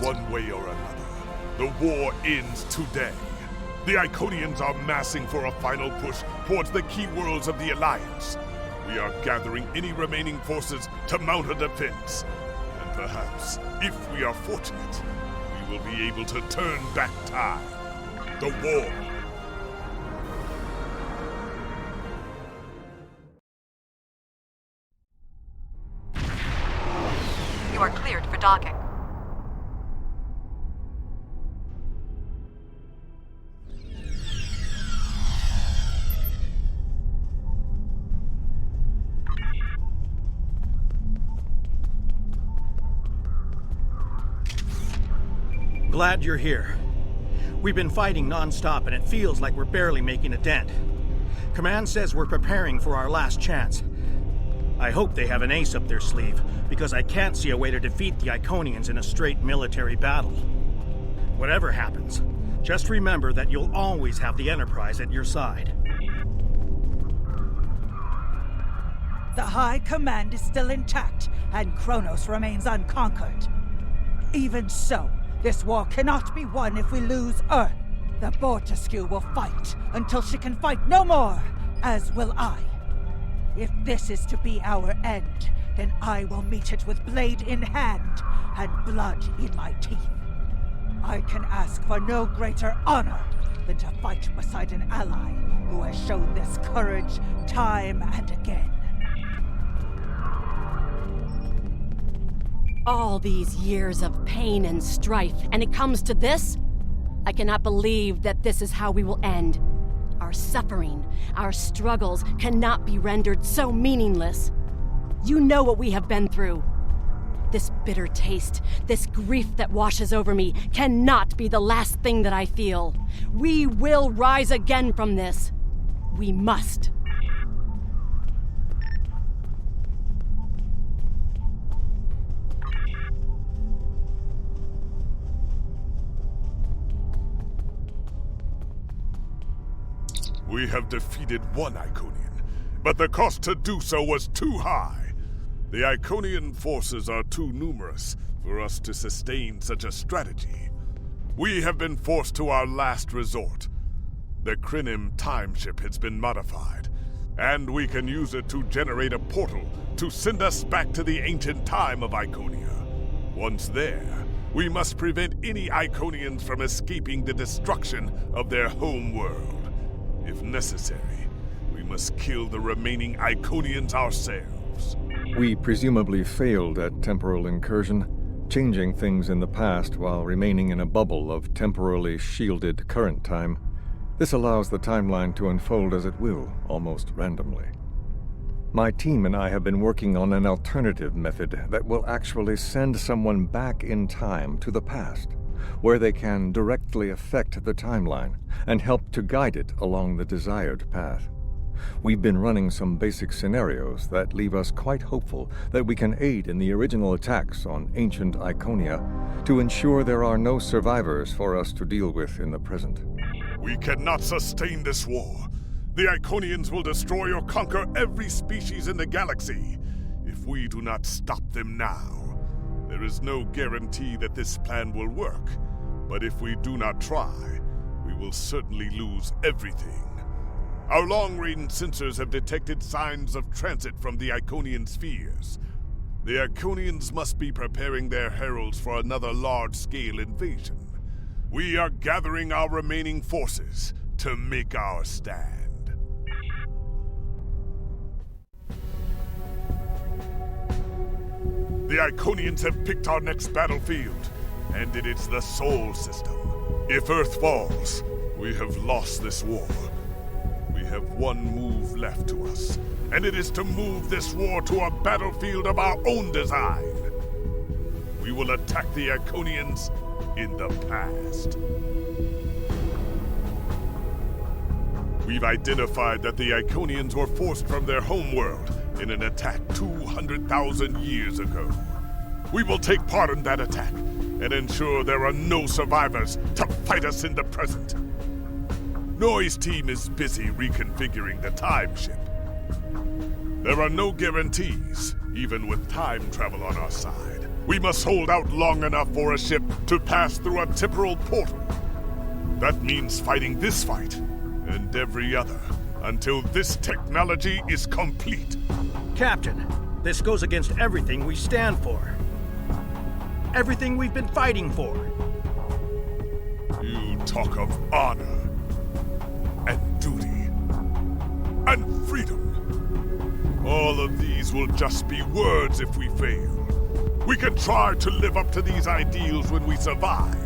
One way or another, the war ends today. The Iconians are massing for a final push towards the key worlds of the Alliance. We are gathering any remaining forces to mount a defense. And perhaps, if we are fortunate, we will be able to turn back time. The war. You are cleared for docking. Glad you're here. We've been fighting non-stop and it feels like we're barely making a dent. Command says we're preparing for our last chance. I hope they have an ace up their sleeve, because I can't see a way to defeat the Iconians in a straight military battle. Whatever happens, just remember that you'll always have the Enterprise at your side. The High Command is still intact, and Kronos remains unconquered. Even so, this war cannot be won if we lose Earth. The Bortesque will fight until she can fight no more, as will I. If this is to be our end, then I will meet it with blade in hand and blood in my teeth. I can ask for no greater honor than to fight beside an ally who has shown this courage time and again. All these years of pain and strife, and it comes to this? I cannot believe that this is how we will end. Our suffering, our struggles cannot be rendered so meaningless. You know what we have been through. This bitter taste, this grief that washes over me, cannot be the last thing that I feel. We will rise again from this. We must. We have defeated one Iconian, but the cost to do so was too high. The Iconian forces are too numerous for us to sustain such a strategy. We have been forced to our last resort. The Krinim time ship has been modified, and we can use it to generate a portal to send us back to the ancient time of Iconia. Once there, we must prevent any Iconians from escaping the destruction of their home world. If necessary, we must kill the remaining Iconians ourselves. We presumably failed at temporal incursion, changing things in the past while remaining in a bubble of temporally shielded current time. This allows the timeline to unfold as it will, almost randomly. My team and I have been working on an alternative method that will actually send someone back in time to the past, where they can directly affect the timeline and help to guide it along the desired path. We've been running some basic scenarios that leave us quite hopeful that we can aid in the original attacks on ancient Iconia to ensure there are no survivors for us to deal with in the present. We cannot sustain this war. The Iconians will destroy or conquer every species in the galaxy. If we do not stop them now, there is no guarantee that this plan will work. But if we do not try, we will certainly lose everything. Our long-range sensors have detected signs of transit from the Iconian spheres. The Iconians must be preparing their heralds for another large-scale invasion. We are gathering our remaining forces to make our stand. The Iconians have picked our next battlefield, and it is the Sol system. If Earth falls, we have lost this war. We have one move left to us, and it is to move this war to a battlefield of our own design. We will attack the Iconians in the past. We've identified that the Iconians were forced from their homeworld in an attack 200,000 years ago. We will take part in that attack and ensure there are no survivors to fight us in the present. Noy's team is busy reconfiguring the time ship. There are no guarantees, even with time travel on our side. We must hold out long enough for a ship to pass through a temporal portal. That means fighting this fight, and every other, until this technology is complete. Captain, this goes against everything we stand for. Everything we've been fighting for. You talk of honor, and duty, and freedom. All of these will just be words if we fail. We can try to live up to these ideals when we survive.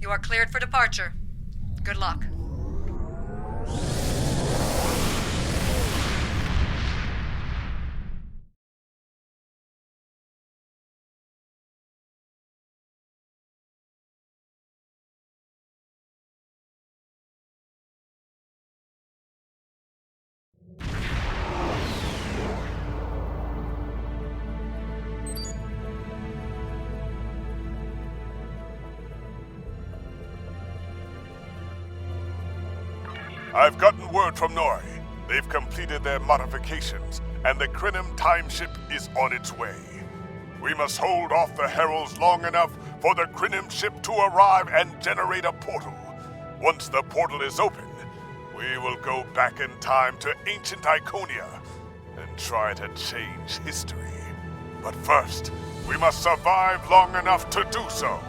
You are cleared for departure. Good luck. I've gotten word from Nori. They've completed their modifications, and the Krenim time ship is on its way. We must hold off the heralds long enough for the Krenim ship to arrive and generate a portal. Once the portal is open, we will go back in time to ancient Iconia and try to change history. But first, we must survive long enough to do so.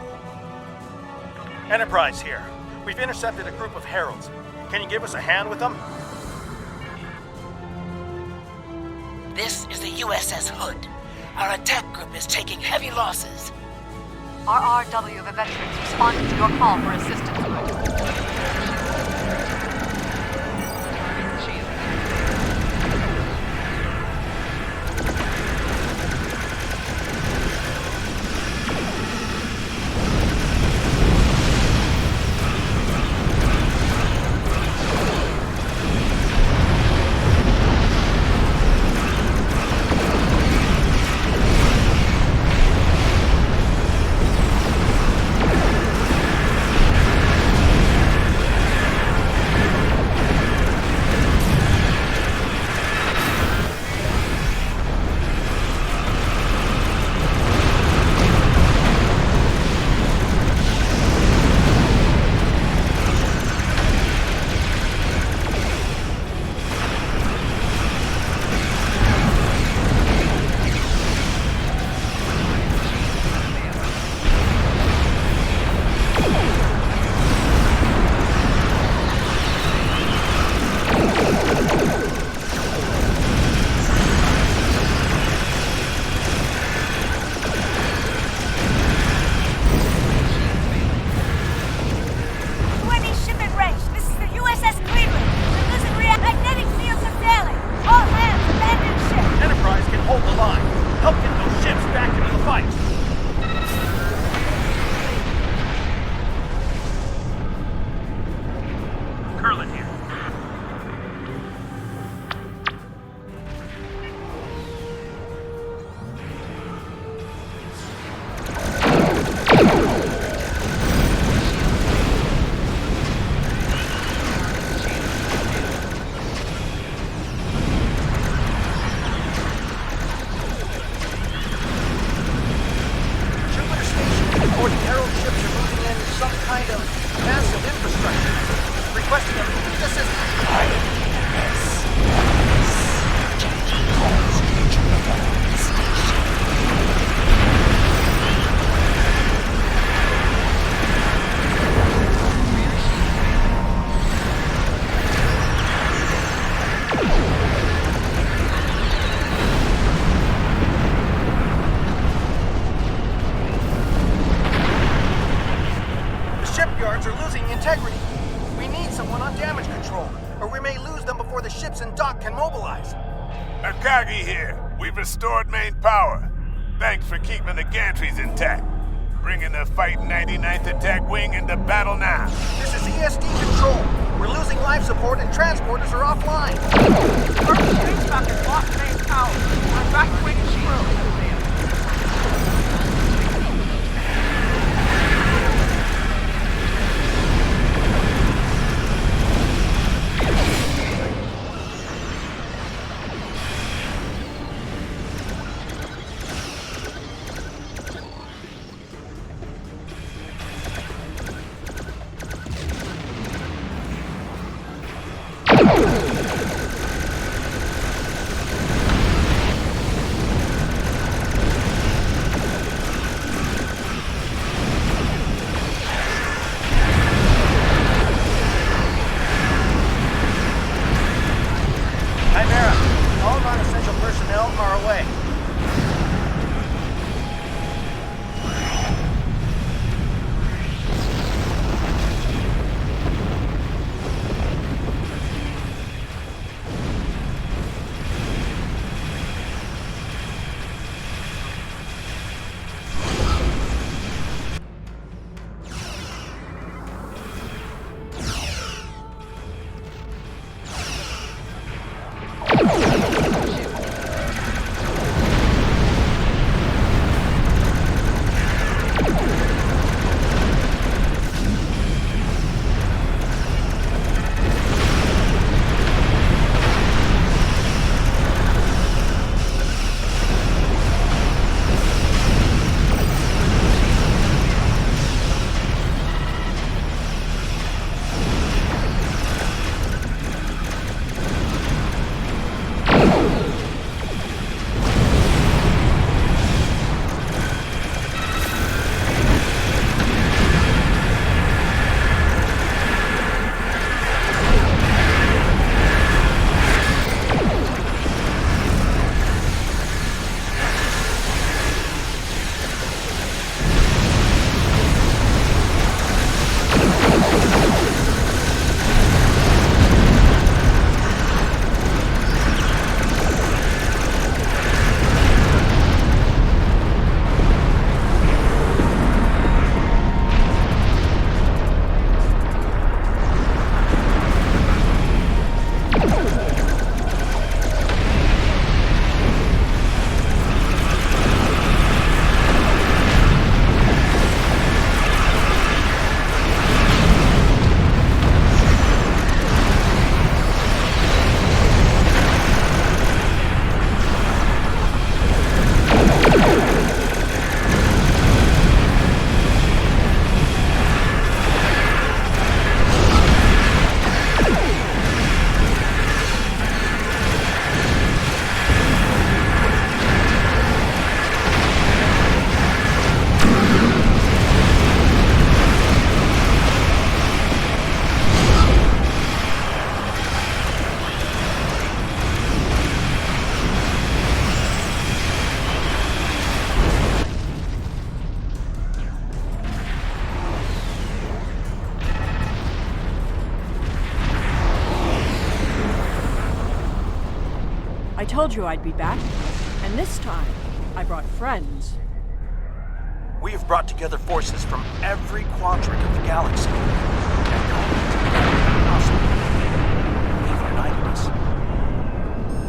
Enterprise here. We've intercepted a group of heralds. Can you give us a hand with them? This is the USS Hood. Our attack group is taking heavy losses. RRW of veterans responded to your call for assistance. Requesting immediate assistance. before the ships in dock can mobilize. Akagi here. We've restored main power. Thanks for keeping the gantries intact. Bringing the Fighting 99th Attack Wing into battle now. This is ESD control. We're losing life support and transporters are offline. Our space rocket lost main power. We're evacuating the crew. I told you I'd be back, and this time, I brought friends. We have brought together forces from every quadrant of the galaxy. And you've united us.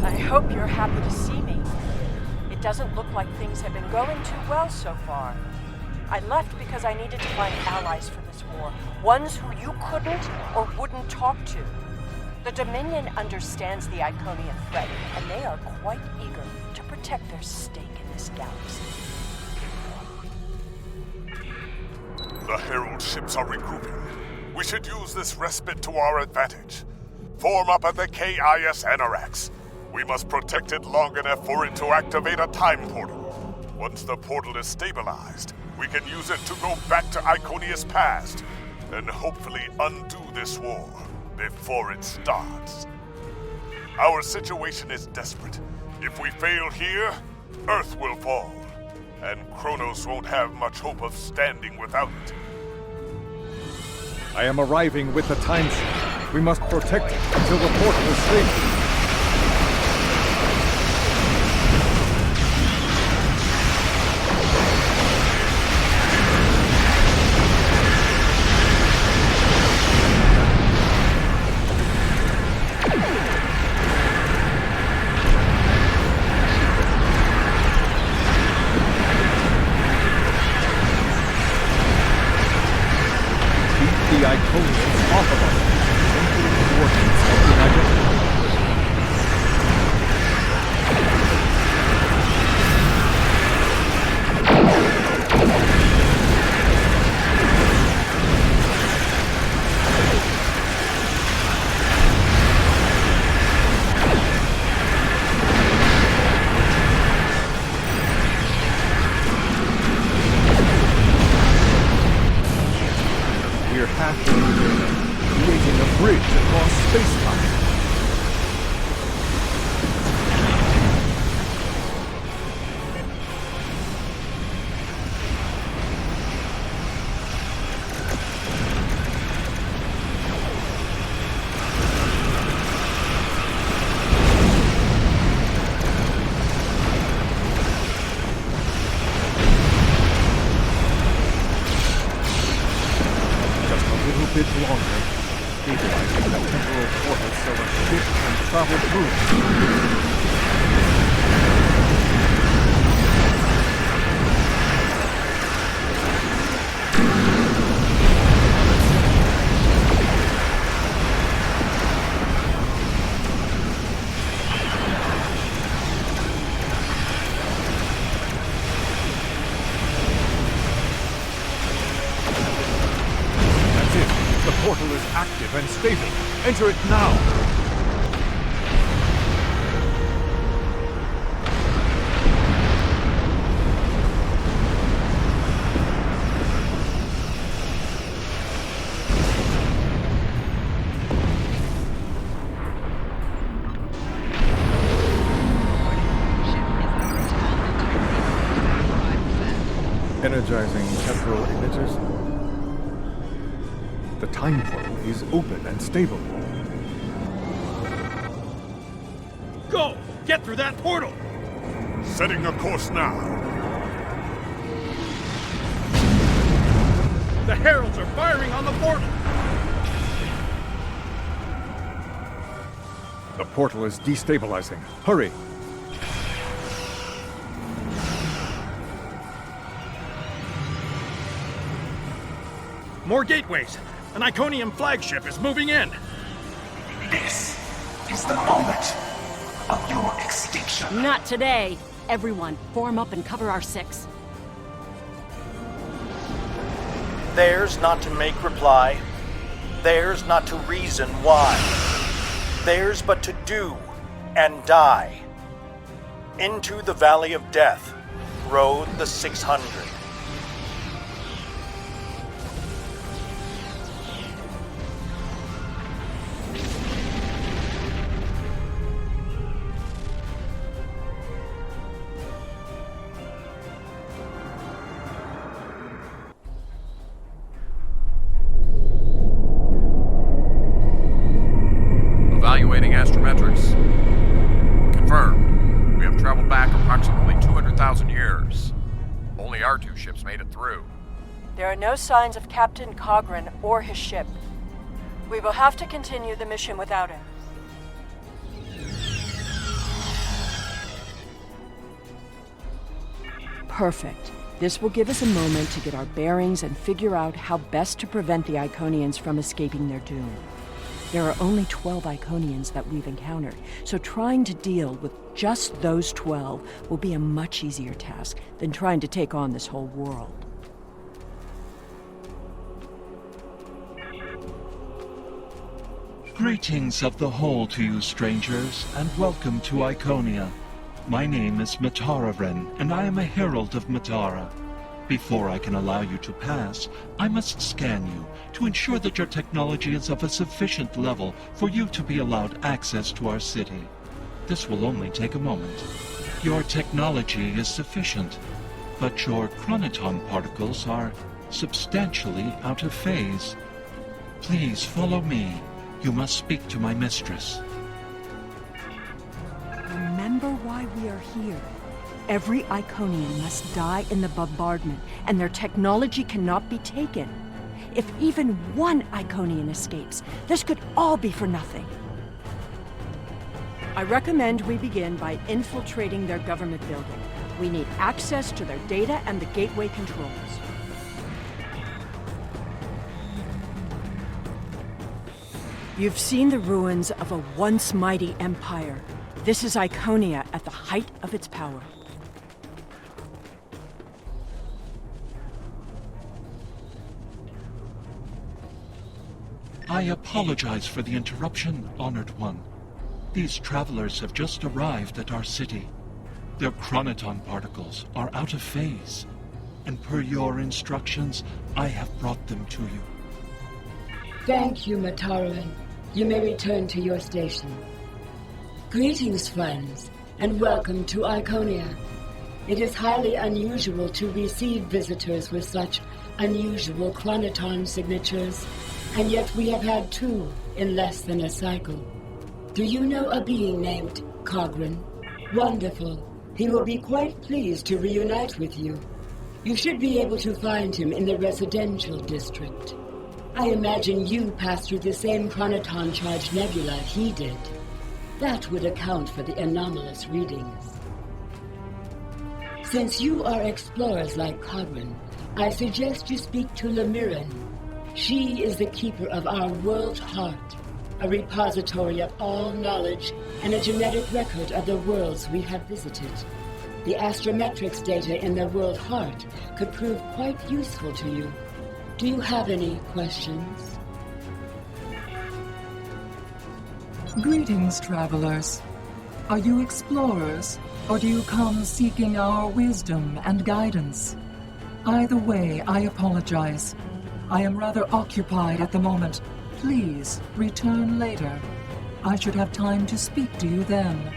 I hope you're happy to see me. It doesn't look like things have been going too well so far. I left because I needed to find allies for this war. Ones who you couldn't or wouldn't talk to. The Dominion understands the Iconian threat, and they are quite eager to protect their stake in this galaxy. The Herald ships are regrouping. We should use this respite to our advantage. Form up at the KIS Anorax. We must protect it long enough for it to activate a time portal. Once the portal is stabilized, we can use it to go back to Iconia's past, and hopefully undo this war before it starts. Our situation is desperate. If we fail here, Earth will fall, and Kronos won't have much hope of standing without it. I am arriving with the time ship. We must protect it until the portal is stable. The Iconians off of us. Coordinates of the identity. We're halfway there, creating a bridge across space-time. Bit longer, stabilizing the temporal portal so a ship can travel through. The portal is active and stable. Enter it now! Energizing temporal emitters. The time portal is open and stable. Go! Get through that portal! Setting a course now. The heralds are firing on the portal! The portal is destabilizing. Hurry! More gateways! An Iconian flagship is moving in! This is the moment of your extinction. Not today. Everyone, form up and cover our six. Theirs not to make reply. Theirs not to reason why. Theirs but to do and die. Into the Valley of Death rode the 600. Evaluating astrometrics. Confirmed. We have traveled back approximately 200,000 years. Only our two ships made it through. There are no signs of Captain Cogran or his ship. We will have to continue the mission without him. Perfect. This will give us a moment to get our bearings and figure out how best to prevent the Iconians from escaping their doom. There are only 12 Iconians that we've encountered, so trying to deal with just those 12 will be a much easier task than trying to take on this whole world. Greetings of the whole to you, strangers, and welcome to Iconia. My name is Matara-Ren, and I am a herald of Matara. Before I can allow you to pass, I must scan you to ensure that your technology is of a sufficient level for you to be allowed access to our city. This will only take a moment. Your technology is sufficient, but your chronoton particles are substantially out of phase. Please follow me. You must speak to my mistress. Remember why we are here. Every Iconian must die in the bombardment, and their technology cannot be taken. If even one Iconian escapes, this could all be for nothing. I recommend we begin by infiltrating their government building. We need access to their data and the gateway controls. You've seen the ruins of a once mighty empire. This is Iconia at the height of its power. I apologize for the interruption, Honored One. These travelers have just arrived at our city. Their chronoton particles are out of phase, and per your instructions, I have brought them to you. Thank you, Mataran. You may return to your station. Greetings, friends, and welcome to Iconia. It is highly unusual to receive visitors with such unusual chronoton signatures, and yet we have had 2 in less than a cycle. Do you know a being named Cogran? Wonderful. He will be quite pleased to reunite with you. You should be able to find him in the residential district. I imagine you passed through the same chronoton-charged nebula he did. That would account for the anomalous readings. Since you are explorers like Cogran, I suggest you speak to Lemiran. She is the keeper of our world heart, a repository of all knowledge and a genetic record of the worlds we have visited. The astrometrics data in the world heart could prove quite useful to you. Do you have any questions? Greetings, travelers. Are you explorers, or do you come seeking our wisdom and guidance? Either way, I apologize. I am rather occupied at the moment. Please, return later. I should have time to speak to you then.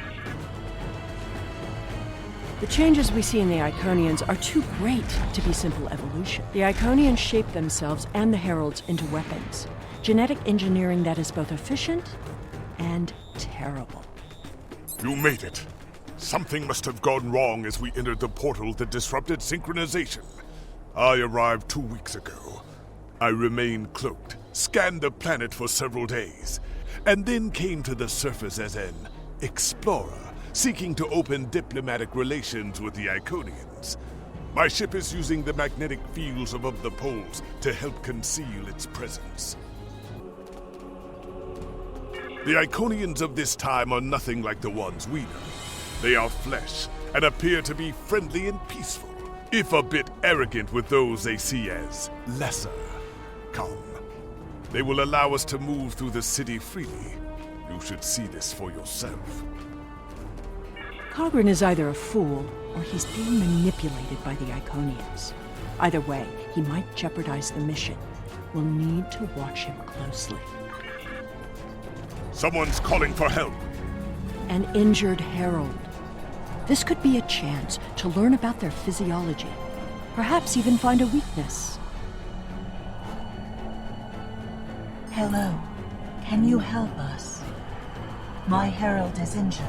The changes we see in the Iconians are too great to be simple evolution. The Iconians shape themselves and the Heralds into weapons. Genetic engineering that is both efficient and terrible. You made it. Something must have gone wrong as we entered the portal that disrupted synchronization. I arrived 2 weeks ago. I remained cloaked, scanned the planet for several days, and then came to the surface as an explorer, seeking to open diplomatic relations with the Iconians. My ship is using the magnetic fields above the poles to help conceal its presence. The Iconians of this time are nothing like the ones we know. They are flesh and appear to be friendly and peaceful, if a bit arrogant with those they see as lesser. Come. They will allow us to move through the city freely. You should see this for yourself. Cogran is either a fool, or he's being manipulated by the Iconians. Either way, he might jeopardize the mission. We'll need to watch him closely. Someone's calling for help. An injured herald. This could be a chance to learn about their physiology. Perhaps even find a weakness. Hello. Can you help us? My herald is injured,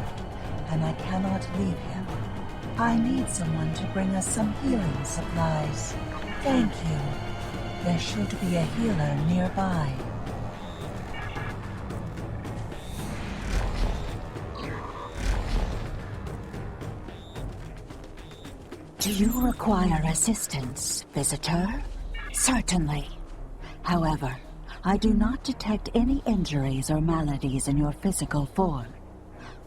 and I cannot leave him. I need someone to bring us some healing supplies. Thank you. There should be a healer nearby. Do you require assistance, visitor? Certainly. However, I do not detect any injuries or maladies in your physical form.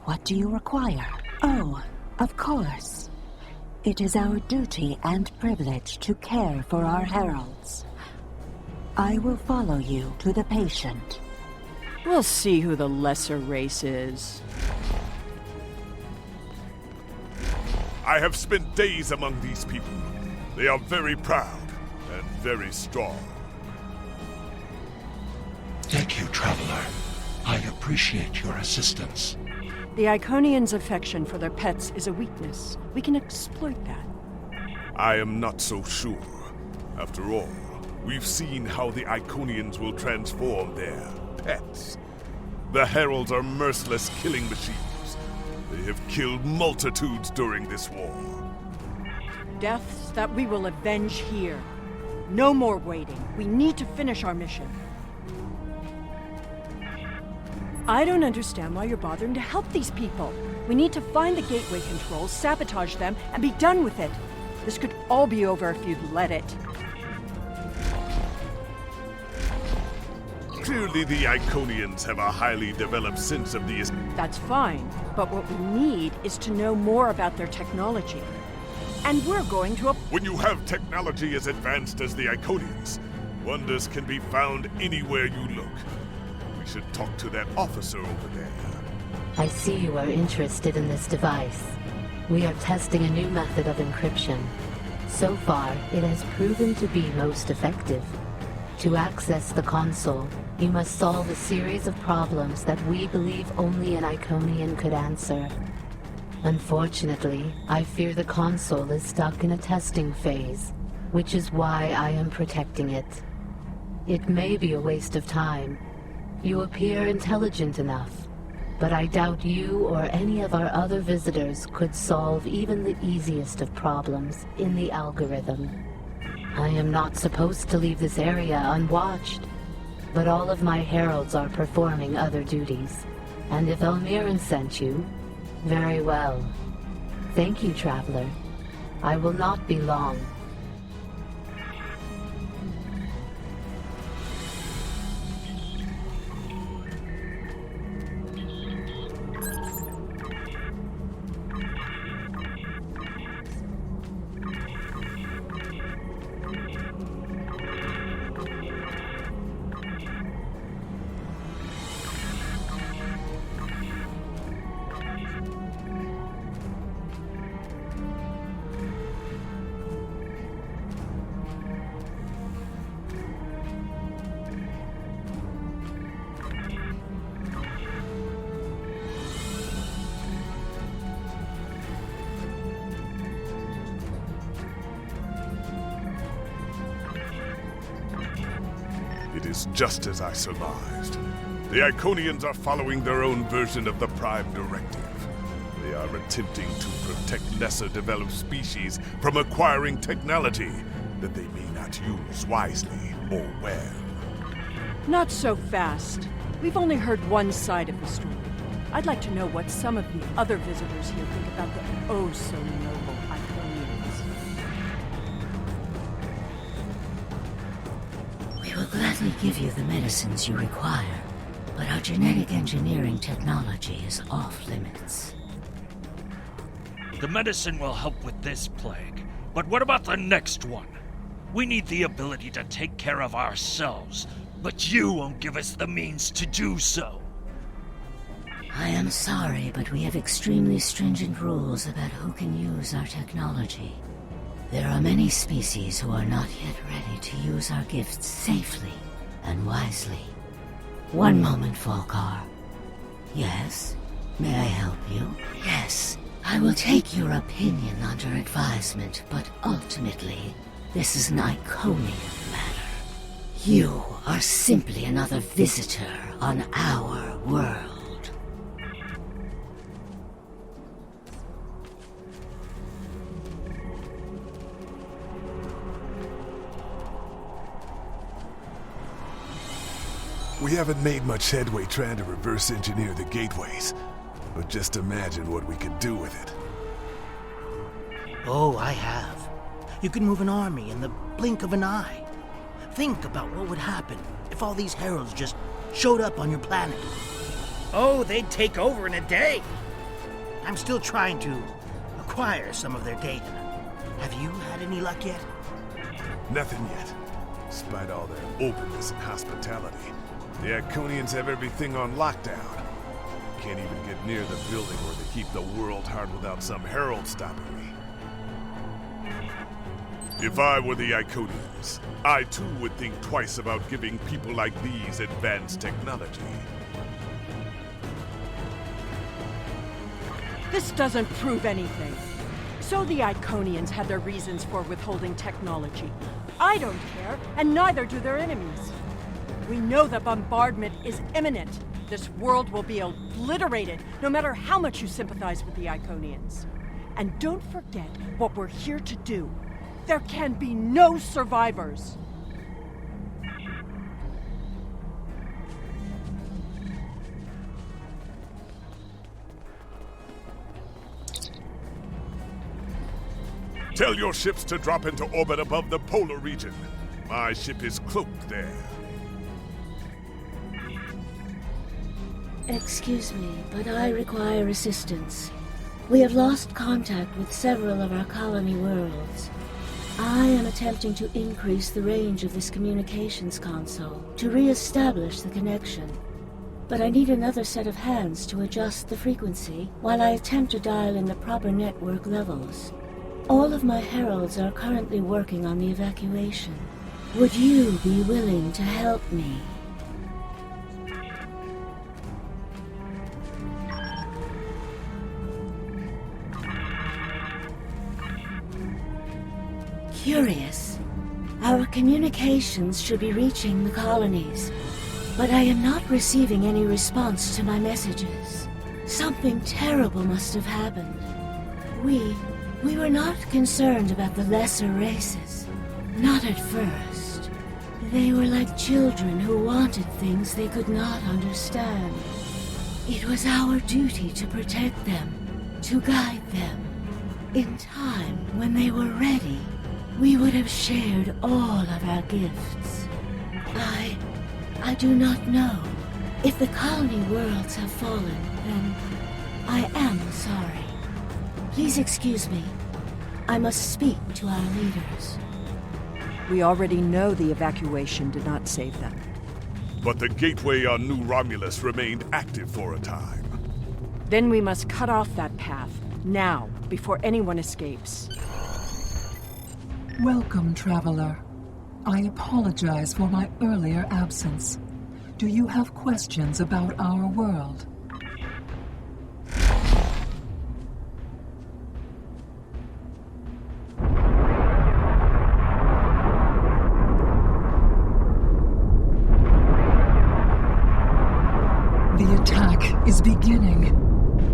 What do you require? Oh, of course. It is our duty and privilege to care for our heralds. I will follow you to the patient. We'll see who the lesser race is. I have spent days among these people. They are very proud and very strong. Thank you, traveler. I appreciate your assistance. The Iconians' affection for their pets is a weakness. We can exploit that. I am not so sure. After all, we've seen how the Iconians will transform their pets. The Heralds are merciless killing machines. They have killed multitudes during this war. Deaths that we will avenge here. No more waiting. We need to finish our mission. I don't understand why you're bothering to help these people. We need to find the gateway controls, sabotage them, and be done with it. This could all be over if you'd let it. Clearly the Iconians have a highly developed sense of the... That's fine, but what we need is to know more about their technology. And we're going to When you have technology as advanced as the Iconians, wonders can be found anywhere you look. We should talk to that officer over there. I see you are interested in this device. We are testing a new method of encryption. So far, it has proven to be most effective. To access the console, you must solve a series of problems that we believe only an Iconian could answer. Unfortunately, I fear the console is stuck in a testing phase, which is why I am protecting it. It may be a waste of time. You appear intelligent enough, but I doubt you or any of our other visitors could solve even the easiest of problems in the algorithm. I am not supposed to leave this area unwatched, but all of my heralds are performing other duties. And if Elmiran sent you, very well. Thank you, Traveler. I will not be long. It is just as I surmised. The Iconians are following their own version of the Prime Directive. They are attempting to protect lesser-developed species from acquiring technology that they may not use wisely or well. Not so fast. We've only heard one side of the story. I'd like to know what some of the other visitors here think about the oh-so-noble Iconians. We will gladly give you the medicines you require, but our genetic engineering technology is off limits. The medicine will help with this plague, but what about the next one? We need the ability to take care of ourselves, but you won't give us the means to do so. I am sorry, but we have extremely stringent rules about who can use our technology. There are many species who are not yet ready to use our gifts safely and wisely. One moment, Falkar. Yes? May I help you? Yes. I will take your opinion under advisement, but ultimately, this is an Iconian matter. You are simply another visitor on our world. We haven't made much headway trying to reverse engineer the gateways, but just imagine what we could do with it. Oh, I have. You can move an army in the blink of an eye. Think about what would happen if all these heralds just showed up on your planet. Oh, they'd take over in a day. I'm still trying to acquire some of their data. Have you had any luck yet? Nothing yet. Despite all their openness and hospitality, the Iconians have everything on lockdown. Can't even get near the building where they keep the world heart without some herald stopping me. If I were the Iconians, I too would think twice about giving people like these advanced technology. This doesn't prove anything. So the Iconians had their reasons for withholding technology. I don't care, and neither do their enemies. We know the bombardment is imminent. This world will be obliterated, no matter how much you sympathize with the Iconians. And don't forget what we're here to do. There can be no survivors. Tell your ships to drop into orbit above the polar region. My ship is cloaked there. Excuse me, but I require assistance. We have lost contact with several of our colony worlds. I am attempting to increase the range of this communications console to re-establish the connection. But I need another set of hands to adjust the frequency while I attempt to dial in the proper network levels. All of my heralds are currently working on the evacuation. Would you be willing to help me? Curious. Our communications should be reaching the colonies, but I am not receiving any response to my messages. Something terrible must have happened. We were not concerned about the lesser races. Not at first. They were like children who wanted things they could not understand. It was our duty to protect them, to guide them. In time, when they were ready, we would have shared all of our gifts. I do not know. If the colony worlds have fallen, then I am sorry. Please excuse me. I must speak to our leaders. We already know the evacuation did not save them. But the gateway on New Romulus remained active for a time. Then we must cut off that path, now, before anyone escapes. Welcome, traveler. I apologize for my earlier absence. Do you have questions about our world? The attack is beginning.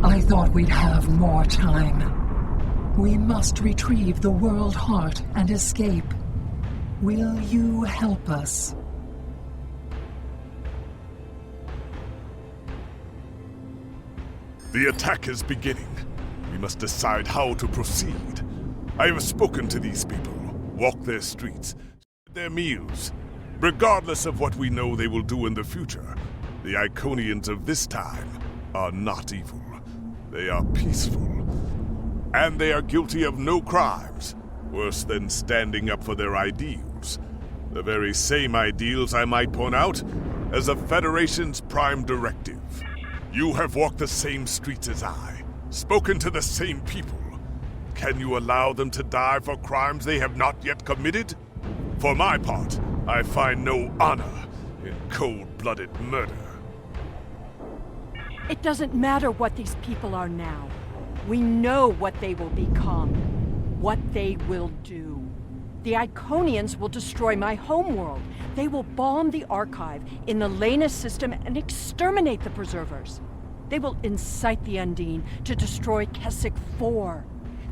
I thought we'd have more time. We must retrieve the World Heart and escape. Will you help us? The attack is beginning. We must decide how to proceed. I have spoken to these people, walked their streets, their meals. Regardless of what we know they will do in the future, the Iconians of this time are not evil. They are peaceful. And they are guilty of no crimes, worse than standing up for their ideals. The very same ideals, I might point out, as the Federation's prime directive. You have walked the same streets as I, spoken to the same people. Can you allow them to die for crimes they have not yet committed? For my part, I find no honor in cold-blooded murder. It doesn't matter what these people are now. We know what they will become, what they will do. The Iconians will destroy my homeworld. They will bomb the archive in the Lena system and exterminate the Preservers. They will incite the Undine to destroy Keswick 4.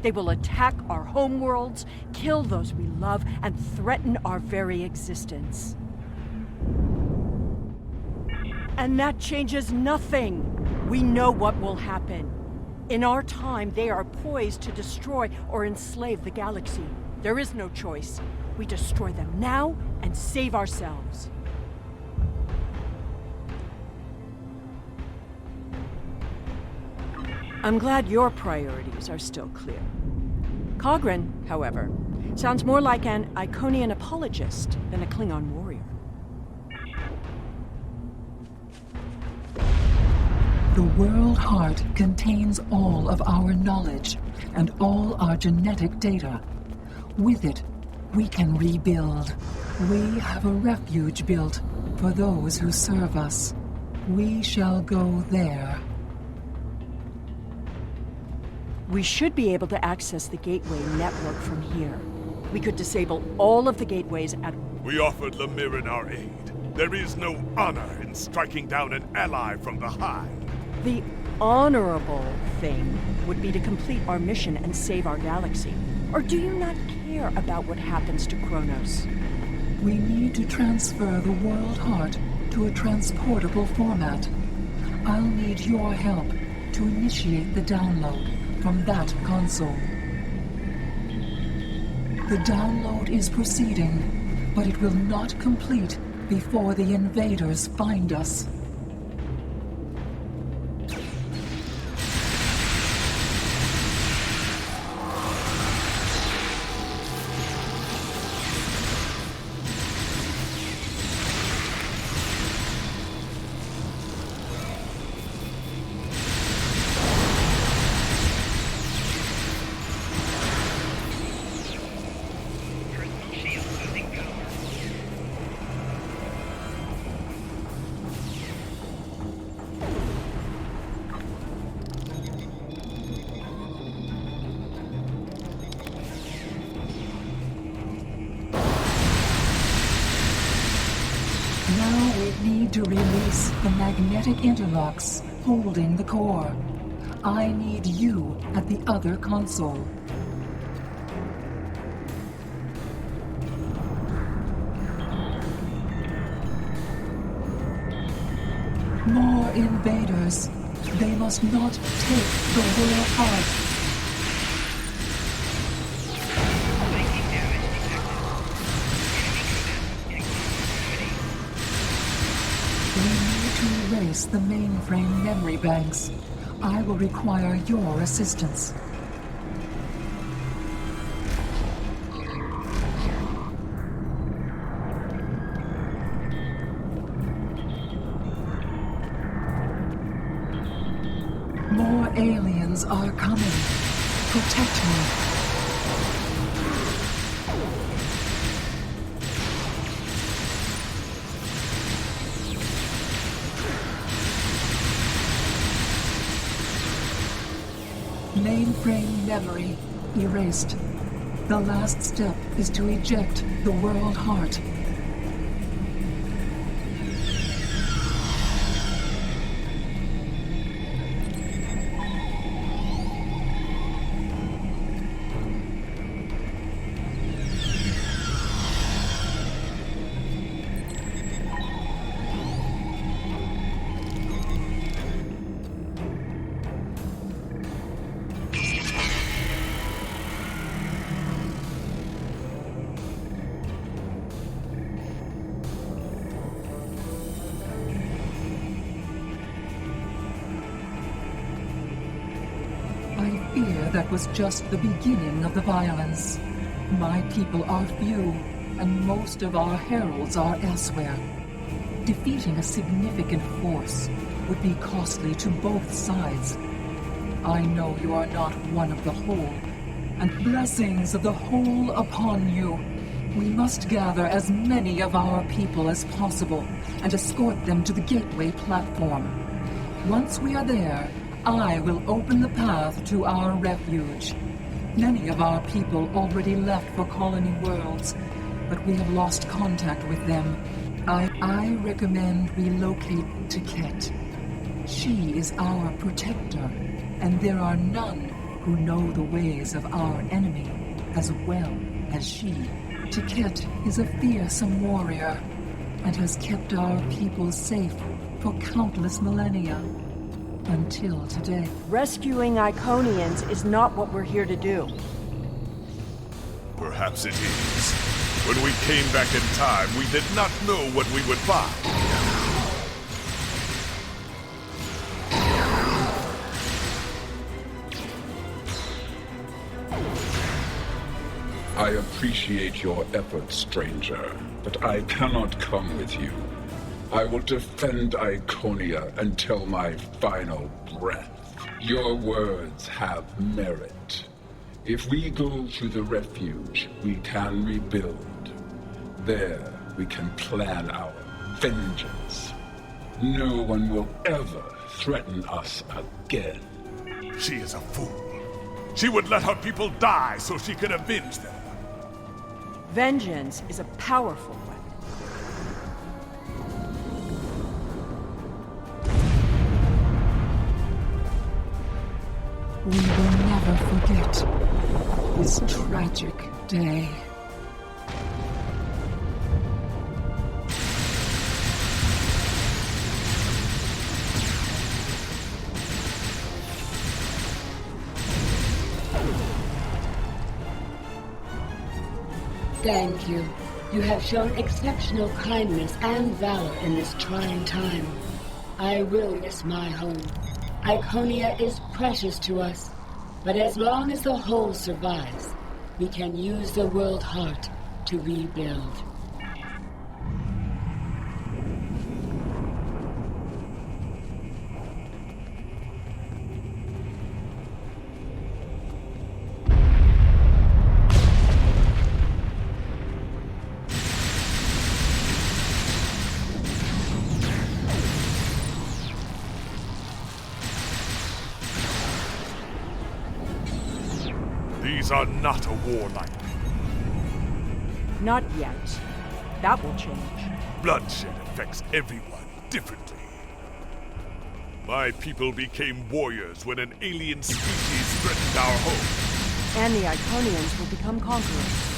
They will attack our homeworlds, kill those we love, and threaten our very existence. And that changes nothing. We know what will happen. In our time, they are poised to destroy or enslave the galaxy. There is no choice. We destroy them now and save ourselves. I'm glad your priorities are still clear. Cogran, however, sounds more like an Iconian apologist than a Klingon warrior. The World Heart contains all of our knowledge and all our genetic data. With it, we can rebuild. We have a refuge built for those who serve us. We shall go there. We should be able to access the gateway network from here. We could disable all of the gateways at... We offered Lemire our aid. There is no honor in striking down an ally from the Hive. The honorable thing would be to complete our mission and save our galaxy. Or do you not care about what happens to Kronos? We need to transfer the World Heart to a transportable format. I'll need your help to initiate the download from that console. The download is proceeding, but it will not complete before the invaders find us. To release the magnetic interlocks holding the core. I need you at the other console. More invaders. They must not take the World Heart. Erase the mainframe memory banks. I will require your assistance. More aliens are coming. Protect me. Mainframe memory erased. The last step is to eject the World Heart. That was just the beginning of the violence. My people are few, and most of our heralds are elsewhere. Defeating a significant force would be costly to both sides. I know you are not one of the whole, and blessings of the whole upon you. We must gather as many of our people as possible and escort them to the gateway platform. Once we are there, I will open the path to our refuge. Many of our people already left for Colony Worlds, but we have lost contact with them. I recommend we locate Tiket. She is our protector, and there are none who know the ways of our enemy as well as she. Tiket is a fearsome warrior, and has kept our people safe for countless millennia. Until today. Rescuing Iconians is not what we're here to do. Perhaps it is. When we came back in time, we did not know what we would find. I appreciate your efforts, stranger, but I cannot come with you. I will defend Iconia until my final breath. Your words have merit. If we go to the refuge, we can rebuild. There, we can plan our vengeance. No one will ever threaten us again. She is a fool. She would let her people die so she could avenge them. Vengeance is a powerful weapon. We will never forget this tragic day. Thank you. You have shown exceptional kindness and valor in this trying time. I will miss my home. Iconia is precious to us, but as long as the whole survives, we can use the world heart to rebuild. These are not a warlike. Not yet. That will change. Bloodshed affects everyone differently. My people became warriors when an alien species threatened our home. And the Iconians will become conquerors.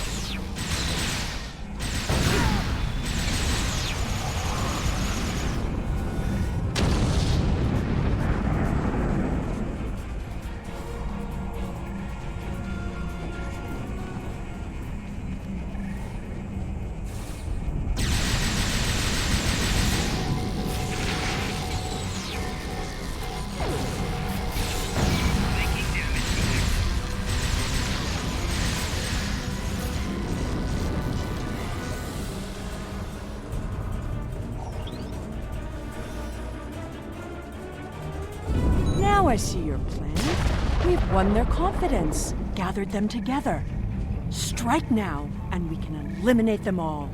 Now I see your plan. We've won their confidence, gathered them together. Strike now, and we can eliminate them all.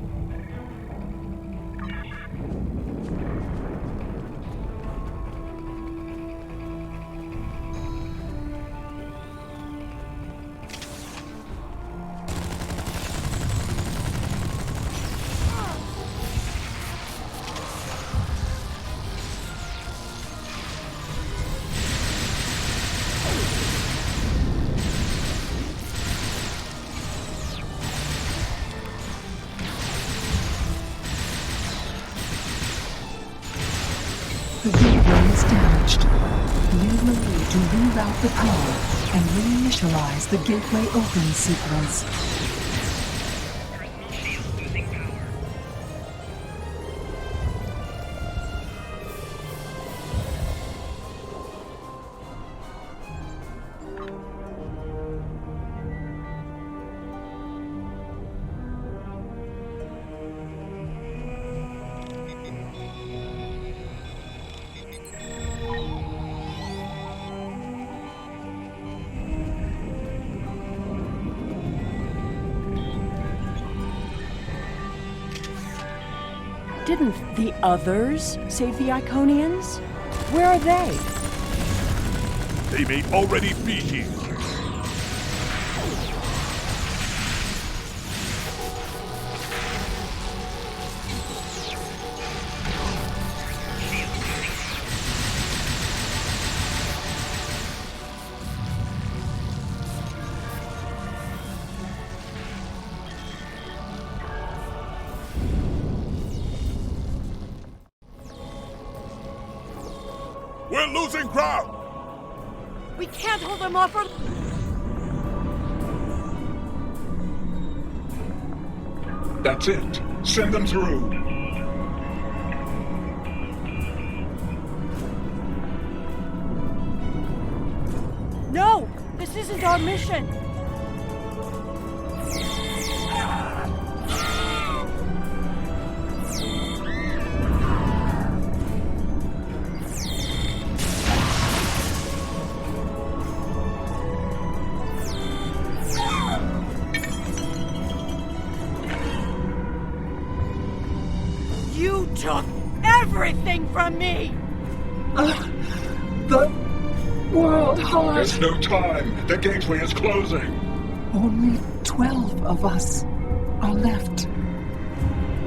The gateway is damaged. We will need to reroute the power and reinitialize the gateway open sequence. Didn't the others save the Iconians? Where are they? They may already be here. We're losing ground! We can't hold them off or... That's it. Send them through. No! This isn't our mission! You took everything from me! The world heart. There's no time. The gateway is closing. Only 12 of us are left.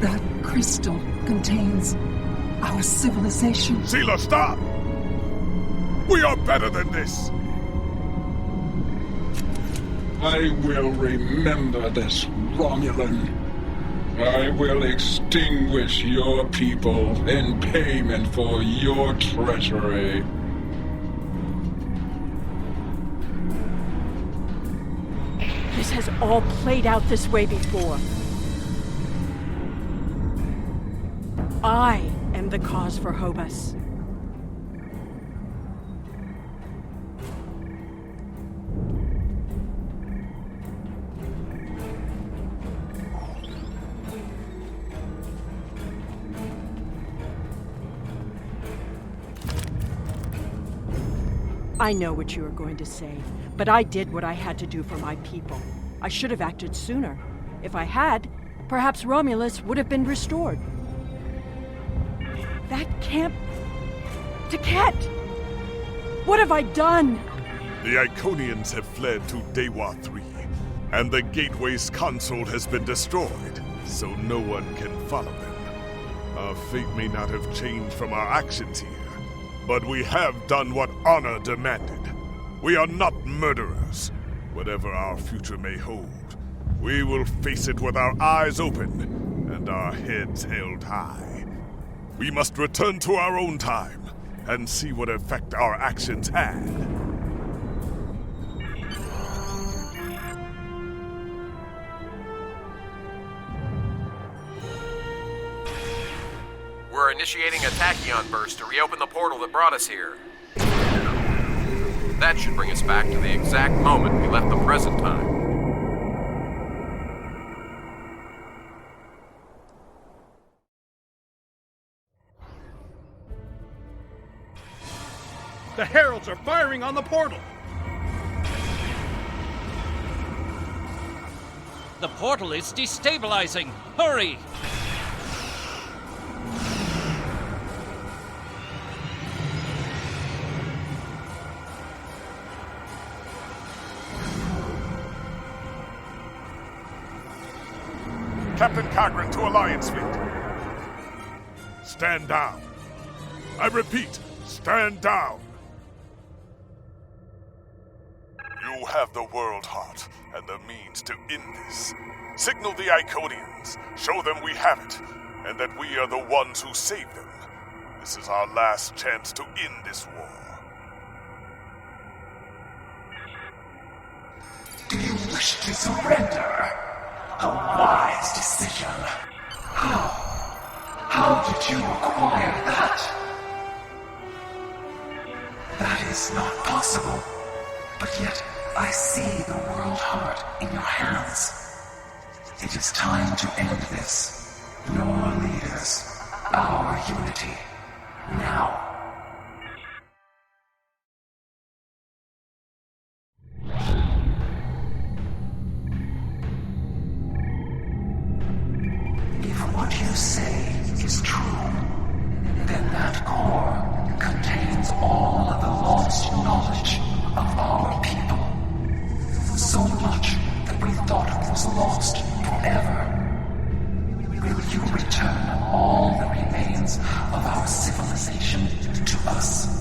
That crystal contains our civilization. Seela, stop! We are better than this! I will remember this, Romulan. I will extinguish your people in payment for your treachery. This has all played out this way before. I am the cause for Hobus. I know what you are going to say, but I did what I had to do for my people. I should have acted sooner. If I had, perhaps Romulus would have been restored. That camp... Taket! What have I done? The Iconians have fled to Dewa 3, and the Gateway's console has been destroyed, so no one can follow them. Our fate may not have changed from our actions here, but we have done what honor demanded. We are not murderers. Whatever our future may hold, we will face it with our eyes open and our heads held high. We must return to our own time and see what effect our actions had. We're initiating a tachyon burst to reopen the portal that brought us here. That should bring us back to the exact moment we left the present time. The heralds are firing on the portal! The portal is destabilizing! Hurry! Captain Cogran to Alliance Fleet. Stand down. I repeat, stand down. You have the World Heart and the means to end this. Signal the Iconians, show them we have it, and that we are the ones who save them. This is our last chance to end this war. Do you wish to surrender? A wise decision. How did you acquire that? That is not possible. But yet, I see the World Heart in your hands. It is time to end this. Your leaders, our unity. Now. If what you say is true, then that core contains all of the lost knowledge of our people. So much that we thought it was lost forever. Will you return all the remains of our civilization to us?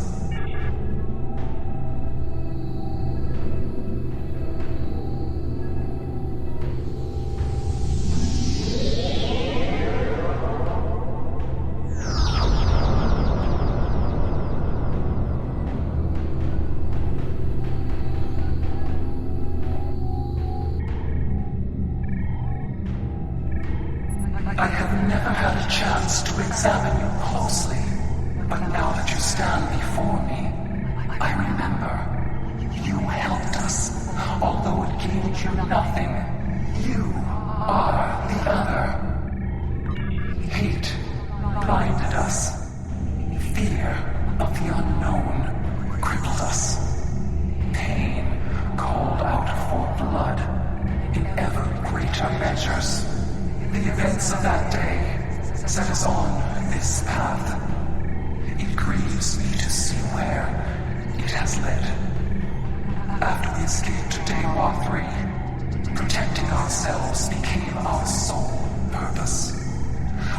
I have never had a chance to examine you closely, but now that you stand before me, I remember you helped us, although it gained you nothing. You are the other. Hate blinded us. Fear of the unknown crippled us. Pain called out for blood in ever greater measures. The events of that day set us on this path. It grieves me to see where it has led. After we escaped to Dewa 3, protecting ourselves became our sole purpose.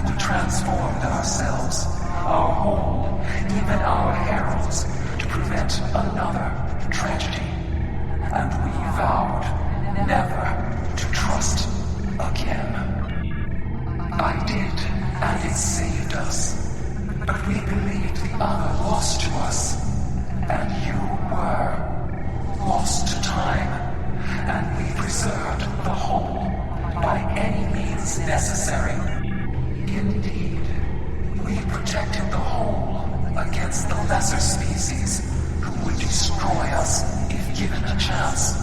We transformed ourselves, our whole, even our heralds, to prevent another tragedy. And we vowed never to trust again. I did, and it saved us. But we believed the other lost to us, and you were lost to time, and we preserved the whole by any means necessary. Indeed, we protected the whole against the lesser species who would destroy us if given a chance,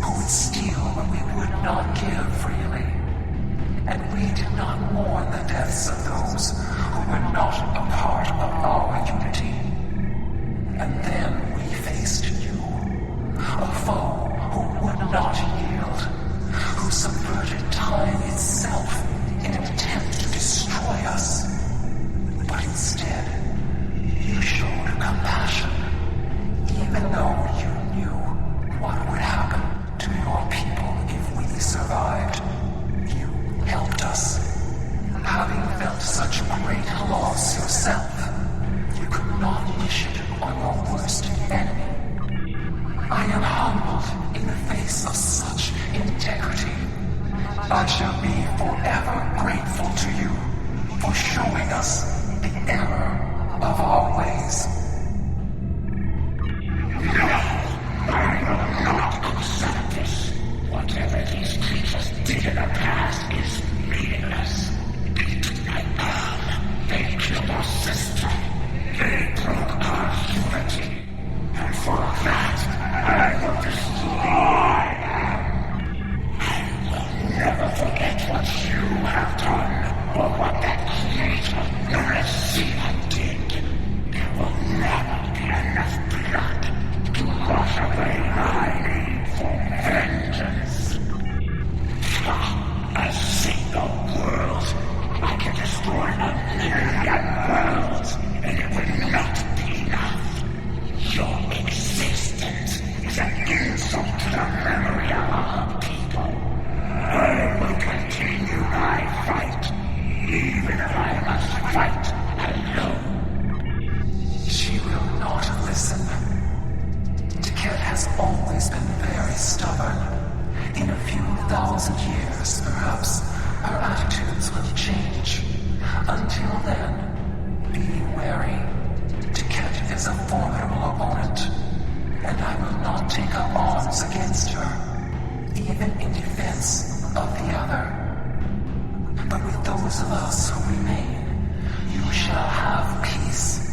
who would steal when we would not give freely. And we did not mourn the deaths of those who were not a part of our unity. And then we faced you, a foe who would not yield, who subverted time itself in an attempt to destroy us. But instead, you showed compassion, even though you knew what would happen to your people if we survived. You helped us. Having felt such great loss yourself, you could not wish it on your worst enemy. I am humbled in the face of such integrity. I shall be forever grateful to you for showing us the error of our ways. No, I will not accept this. Whatever these creatures did in the past is meaningless. They killed our sister. They broke our unity. And for that, I will destroy them. I will never forget what you have done, or what that creator known as Xenon did. There will never be enough blood to wash away my need for vengeance. A single world. I can destroy 1,000,000 worlds, and it will not be enough. Your existence is an insult to the memory of our people. I will continue my fight, even if I must fight alone. She will not listen. Tiket has always been very stubborn. In a few thousand years, perhaps, her attitudes will change. Until then, be wary. Tiket is a formidable opponent, and I will not take up arms against her, even in defense of the other. But with those of us who remain, you shall have peace.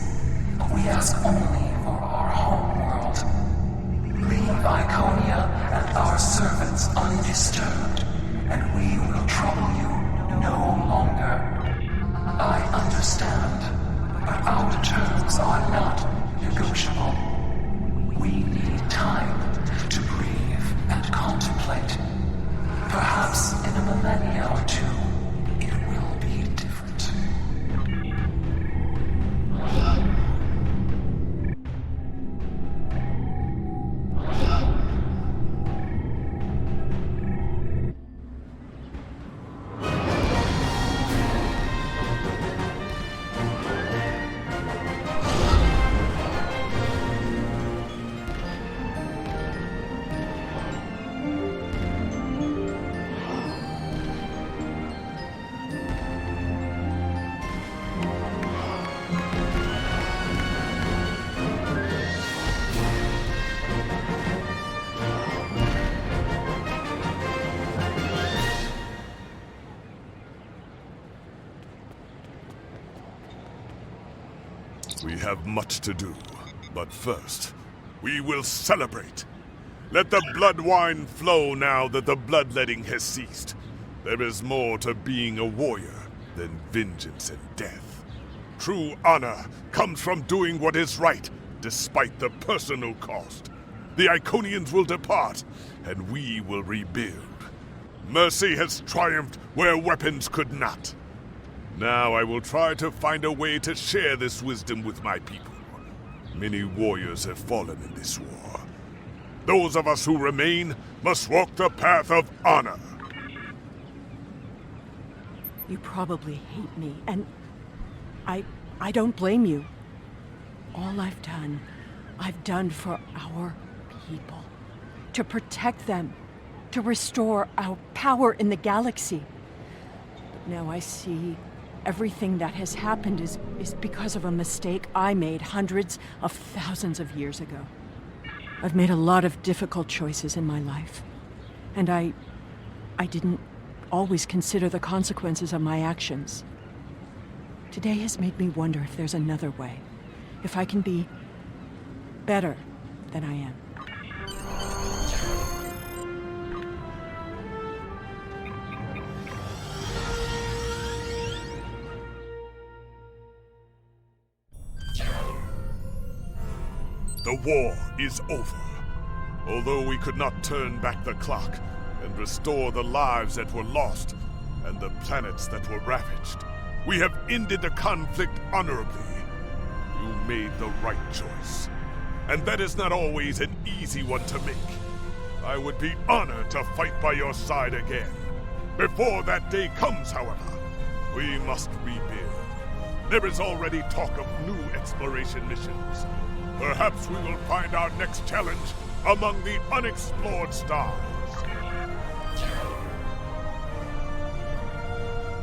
We ask only for our home world. Leave Iconia and our servants undisturbed, and we will trouble you no longer. I understand, but our terms are not negotiable. We need time to breathe and contemplate. Perhaps in a millennia or two, it will be different. We have much to do, but first, we will celebrate. Let the blood wine flow now that the bloodletting has ceased. There is more to being a warrior than vengeance and death. True honor comes from doing what is right, despite the personal cost. The Iconians will depart, and we will rebuild. Mercy has triumphed where weapons could not. Now I will try to find a way to share this wisdom with my people. Many warriors have fallen in this war. Those of us who remain must walk the path of honor. You probably hate me, and I don't blame you. All I've done for our people. To protect them. to restore our power in the galaxy. But now I see everything that has happened is because of a mistake I made hundreds of thousands of years ago. I've made a lot of difficult choices in my life, and I didn't always consider the consequences of my actions. Today has made me wonder if there's another way, if I can be better than I am. The war is over. Although we could not turn back the clock and restore the lives that were lost and the planets that were ravaged, we have ended the conflict honorably. You made the right choice. And that is not always an easy one to make. I would be honored to fight by your side again. Before that day comes, however, we must rebuild. There is already talk of new exploration missions. Perhaps we will find our next challenge among the unexplored stars.